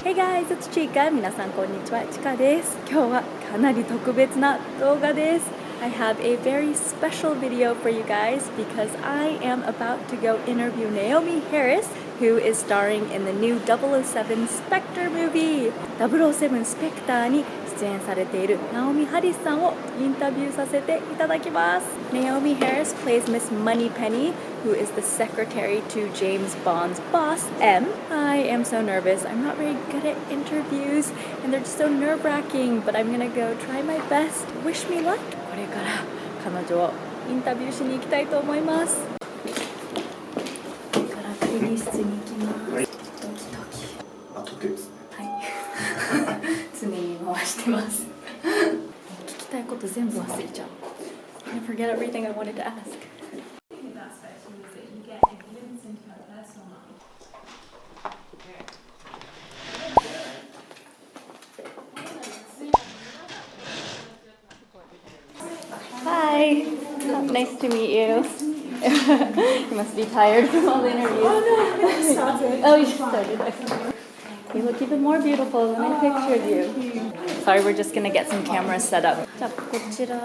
Hey guys, it's Chica. 皆さんこんにちは、チカです。今日はかなり特別な動画です。I have a very special video for you guys because I am about to go interview Naomi Harris, who is starring in the new 007 Spectre movie. 007 Spectre に出演されているナオミ・ハリスさんをインタビューさせていただきます。Naomi Harris plays Miss Moneypenny, who is the secretary to James Bond's boss, M. I am so nervous. I'm not very good at interviews, and they're just so nerve-wracking, but I'm gonna go try my best. Wish me luck. これから彼女をインタビューしに行きたいと思います。これから会議室に行きます。ドキドキ。撮ってるんですね。はい。常に回してます。聞きたいこと全部忘れちゃう。I forget everything I wanted to ask. Hi, nice to meet you. You must be tired from all the interviews. Oh no, I started. Oh, you started. You look even more beautiful than I pictured you. Sorry, we're just gonna get some cameras set up. じゃあこちら。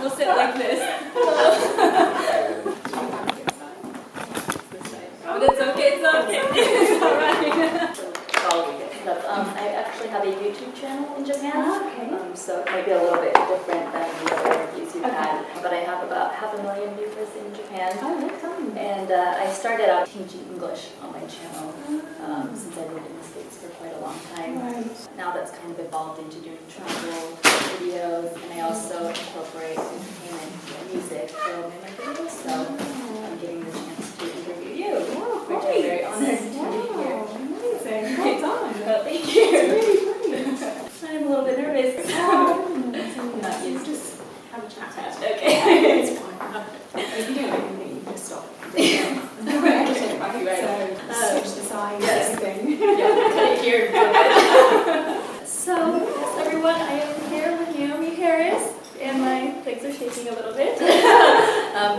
We'll sit like this. But it's okay, it's okay. It's alright. I actually have a YouTube channel in Japan, so it might be a little bit different than the other interviews you've had. But I have about 500,000 viewers in Japan, and I started out teaching English on my channel since I've lived in the States for quite a long time. Now that's kind of evolved into doing travel videos, and I also incorporate entertainment and music film in my videos, so I'm getting the chance to interview you, which I'm very honored to be here. Amazing, well done. Thank you. I'm a little bit nervous. I'm not used to Just have a chat. Okay. It's fine. If you don't know anything, you can just stop. Everything back so switch the sides, everything. Yeah, cut it here. So, yes, everyone, I am here with Naomi Harris, and my legs are shaking a little bit.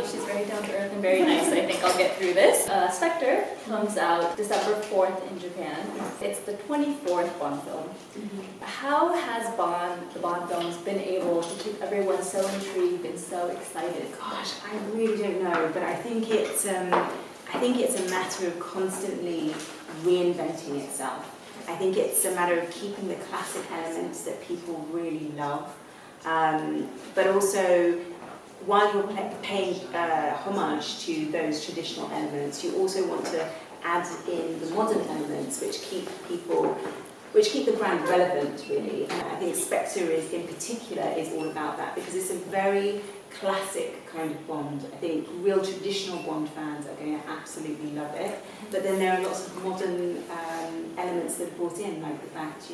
She's very down to earth and very nice. I think I'll get through this. Spectre comes out December 4th in Japan. It's the 24th Bond film. How has the Bond films been able to keep everyone so intrigued and so excited? Gosh, I really don't know, but I think it's a matter of constantly reinventing itself. I think it's a matter of keeping the classic elements that people really love, but also while you're paying homage to those traditional elements, you also want to add in the modern elements which keep the brand relevant, really. And I think Spectre in particular is all about that because it's a very classic kind of Bond. I think real traditional Bond fans are going to absolutely love it. But then there are lots of modern elements that are brought in, like the fact,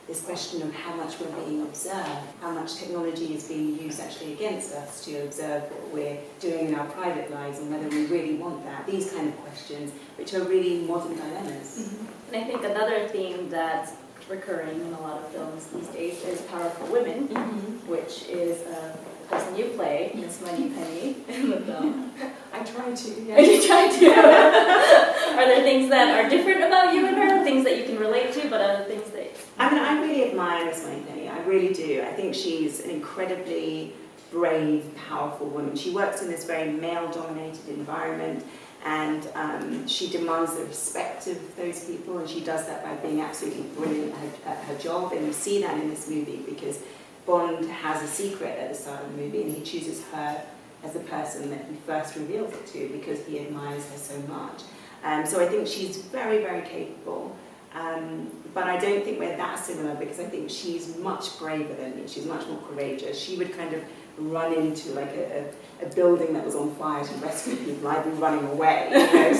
this question of how much we're being observed, how much technology is being used actually against us to observe what we're doing in our private lives and whether we really want that. These kind of questions, which are really modern dilemmas. And I think another theme that's recurring in a lot of films these days is powerful women, which is the person you play, Miss Moneypenny, in the film. I try to, yeah. You try to. Are there things that are different about you and her? Things that you can relate to, but other things that... I really admire Miss Moneypenny, I really do. I think she's an incredibly brave, powerful woman. She works in this very male-dominated environment, and she demands the respect of those people, and she does that by being absolutely brilliant at her job, and you see that in this movie because Bond has a secret at the start of the movie, and he chooses her as the person that he first reveals it to because he admires her so much. So I think she's very, very capable. But I don't think we're that similar because I think she's much braver than me. She's much more courageous. She would kind of run into like a building that was on fire to rescue people. I'd be running away,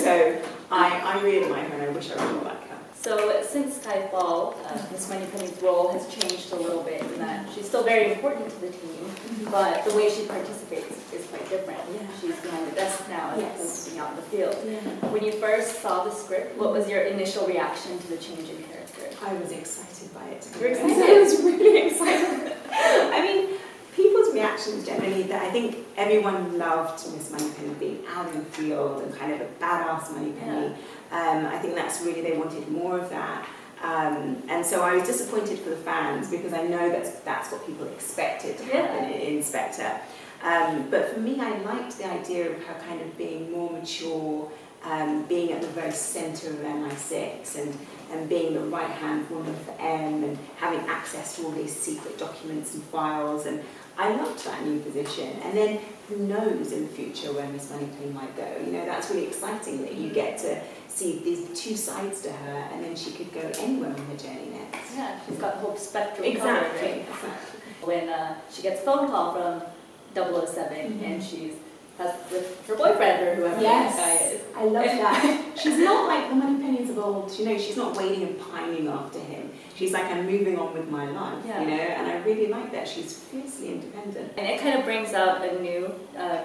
So I really admire her and I wish I were more like her. So since Skyfall, Miss Moneypenny's role has changed a little bit in that she's still very important to the team, but the way she participates is quite different. She's behind the desk now as opposed to being out in the field. When you first saw the script, what was your initial reaction to the change in character? I was excited by it. You were excited? I was really excited. I mean, people to me reactions generally that I think everyone loved Miss Moneypenny being out in the field and kind of a badass Moneypenny. I think that's really, they wanted more of that. And so I was disappointed for the fans because I know that's what people expected to happen in Spectre. But for me, I liked the idea of her kind of being more mature, being at the very centre of MI6 and being the right-hand woman for M and having access to all these secret documents and files. And I loved that new position. And then who knows in the future where Miss Moneypenny might go. You know, that's really exciting that you get to see these two sides to her and then she could go anywhere on her journey next. Yeah, she's got the whole spectrum. Exactly. Covered, right? When she gets a phone call from 007 and she's with her boyfriend or whoever that guy is. I love that. She's not like the Moneypennies of old. You know, she's not waiting and pining after him. She's like, I'm moving on with my life, you know, and I really like that. She's fiercely independent. And it kind of brings out a new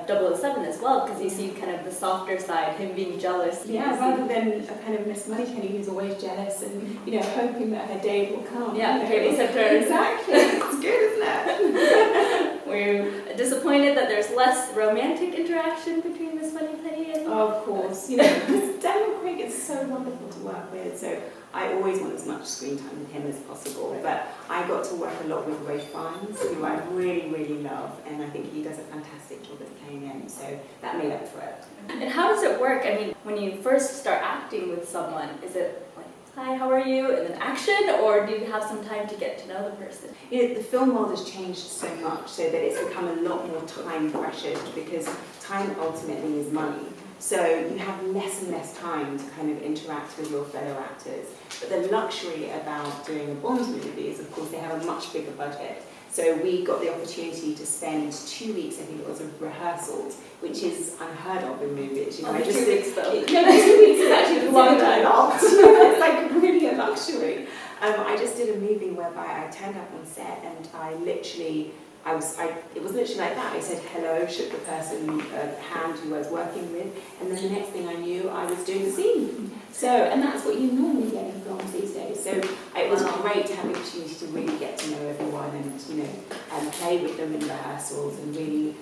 007 as well, because you see kind of the softer side, him being jealous. Yeah, rather than a kind of Miss Moneypenny who's always jealous and, you know, hoping that her day will come. Yeah, you know, babysitter. Exactly. It's good, isn't it? We're disappointed that there's less romantic interaction between Miss Moneypenny and... Oh, of course. You know, because Daniel Craig is so wonderful to work with, so I always want as much screen time with him as possible. But I got to work a lot with Fiennes, who I really, really love, and I think he does a fantastic job at playing him, so that made up for it. And how does it work? I mean, when you first start acting with someone, is it like, hi, how are you, and then action, or do you have some time to get to know the person? You know, the film world has changed so much so that it's become a lot more time pressured because time ultimately is money. So you have less and less time to kind of interact with your fellow actors. But the luxury about doing a Bond movie is, of course, they have a much bigger budget. So we got the opportunity to spend 2 weeks, I think it was, of rehearsals, which is unheard of in movies. You know, 2 weeks though. No, 2 weeks is actually quite a lot. It's like really a luxury. I just did a movie whereby I turned up on set and I literally, it was literally like that. I said hello, shook the person hand who I was working with, and then the next thing I knew, I was doing the scene. So, and that's what you normally get in films these days. So it was great to have the opportunity to really get to know everyone and, you know, play with them in rehearsals and really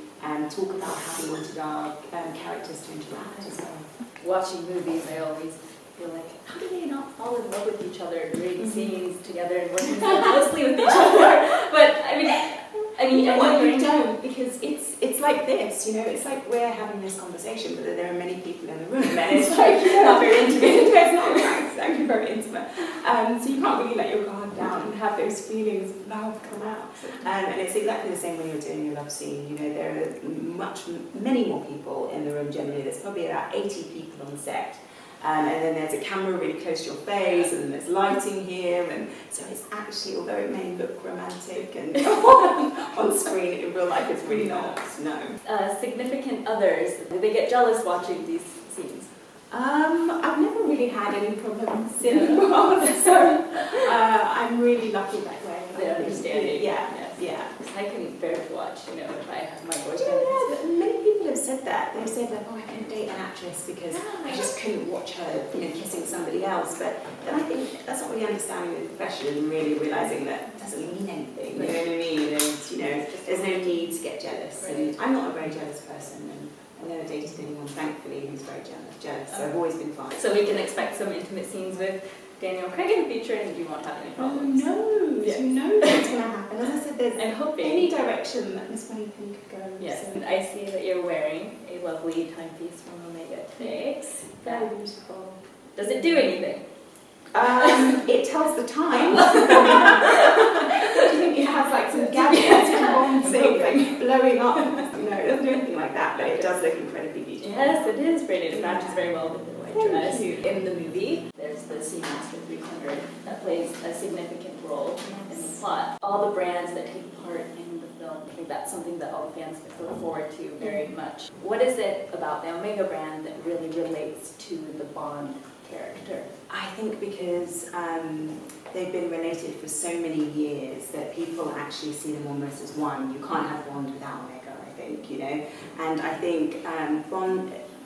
talk about how we wanted our characters to interact as well. Watching movies, I always feel like, how do they not fall in love with each other, doing scenes together and working so closely with each other? But I mean, you know what, you don't, because it's like this, you know, it's like we're having this conversation, but there are many people in the room, and it's like, not very intimate, it's not exactly very intimate, so you can't really let your guard down and have those feelings now come out. And it's exactly the same when you're doing a love scene, you know, there are many more people in the room generally, there's probably about 80 people on the set. And then there's a camera really close to your face, and then there's lighting here, and so it's actually, although it may look romantic and on screen, in real life it's really not, no. Significant others, do they get jealous watching these scenes? I've never really had any problems in the world, so I'm really lucky that way. They understand it. Yeah. I couldn't bear to watch, you know, if I have my voice. Yeah, many people have said that. They've said like, oh, I couldn't date an actress because I just couldn't watch her, you know, kissing somebody else. But then I think that's not really understanding the profession and really realising that it doesn't mean anything. You know what I mean? And, you know, there's no need to get jealous. And I'm not a very jealous person, and I've never dated anyone, thankfully, who's very jealous. So I've always been fine. So we can expect some intimate scenes with Daniel Craig in the future, and you won't have any problems. Who knows? Who knows what's going to happen? As I said, there's any direction that Miss Moneypenny could go. Yes, So. I see that you're wearing a lovely timepiece from Omega today. Very beautiful. Does it do anything? It tells the time. Do you think it has like some gadgets and blowing up? No, it doesn't do anything like that, but it does look incredibly beautiful. Yes, it is pretty. It matches very well with the white dress. In the movie, there's the Seamaster 300 that plays a significant role in the plot. All the brands that take part in the film, I think that's something that all fans look forward to very much. What is it about the Omega brand that really relates to the Bond character? I think because they've been related for so many years that people actually see them almost as one. You can't have Bond without Omega, I think, you know. And I think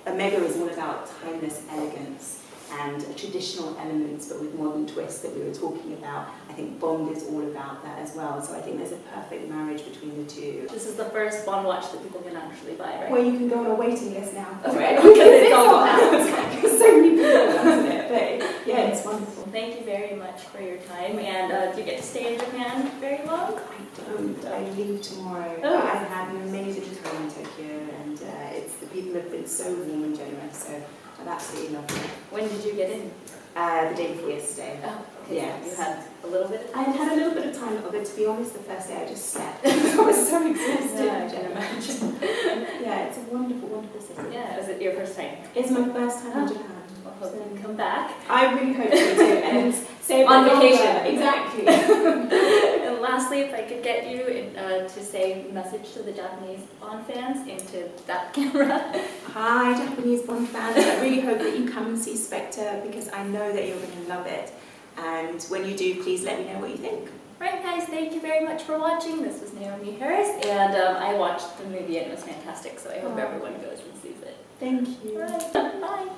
Omega is all about timeless elegance. and traditional elements but with modern twists that we were talking about. I think Bond is all about that as well, so I think there's a perfect marriage between the two. This is the first Bond watch that people can actually buy, right? Well, you can go on a waiting list now. Okay. Because it's all out. Because so many people wanted it. But yeah, it's wonderful. Thank you very much for your time. And do you get to stay in Japan very long? I don't. I leave tomorrow. Oh. I've had an amazing time in Tokyo, and the people have been so warm and generous, so I've absolutely loved it. When did you get in? The day before yesterday. Oh, okay. Yes. So you had a little bit of I had a little bit of time, but to be honest, the first day I just slept. I was so exhausted. Yeah, I can imagine. Yeah, it's a wonderful, wonderful city. Yeah, is it your first time? It's my first time in Japan. Well, hope you can come back. I really hope so too. And Save On it vacation. longer. Exactly. And lastly, if I could get you to say a message to the Japanese Bond fans into that camera. Hi, Japanese Bond fans. I really hope that you come and see Spectre because I know that you're going to love it. And when you do, please let me know what you think. Right, guys, thank you very much for watching. This was Naomi Harris, and I watched the movie and it was fantastic, so I hope everyone goes and sees it. Thank you. All right, bye.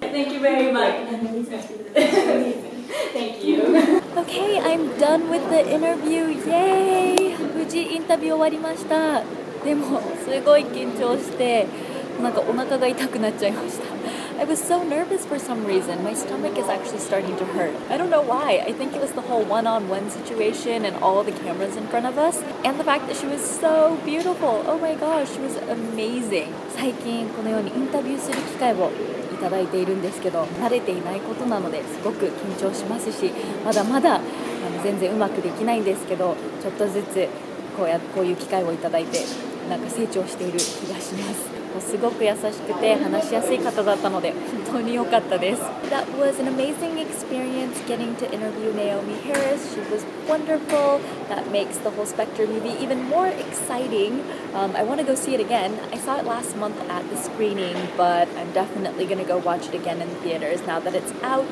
Thank you very much. Thank you. Okay, I'm done with the interview. Yay! 無事インタビュー終わりました。でもすごい緊張してなんかお腹が痛くなっちゃいました。I was so nervous for some reason. My stomach is actually starting to hurt. I don't know why. I think it was the whole one-on-one situation and all the cameras in front of us and the fact that she was so beautiful. Oh my gosh, she was amazing. 最近このようにインタビューする機会をいただいているんですけど、慣れていないことなのですごく緊張しますし、まだまだ全然うまくできないんですけど、ちょっとずつこういう機会をいただいてなんか成長している気がします。すごく優しくて話しやすい方だったので本当に良かったです。That was an amazing experience getting to interview Naomi Harris. She was wonderful. That makes the whole Spectre movie even more exciting. I want to go see it again. I saw it last month at the screening, but I'm definitely going to go watch it again in the theaters now that it's out.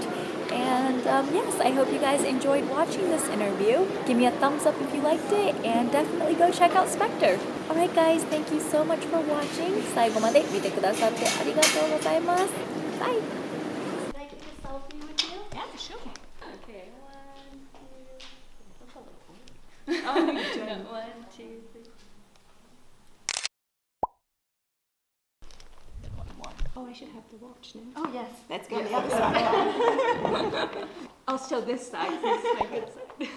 And yes, I hope you guys enjoyed watching this interview. Give me a thumbs up if you liked it, and definitely go check out Spectre. Alright guys, thank you so much for watching. 最後まで見てくださってありがとうございます。Bye! Can I take a selfie with you? Yeah, sure. Okay, 1, 2, 3. Oh, no, you don't. 1, 2, 3. Oh, I should have the watch now. Oh yes. Let's go on the other side. I'll show this side. This is my good side.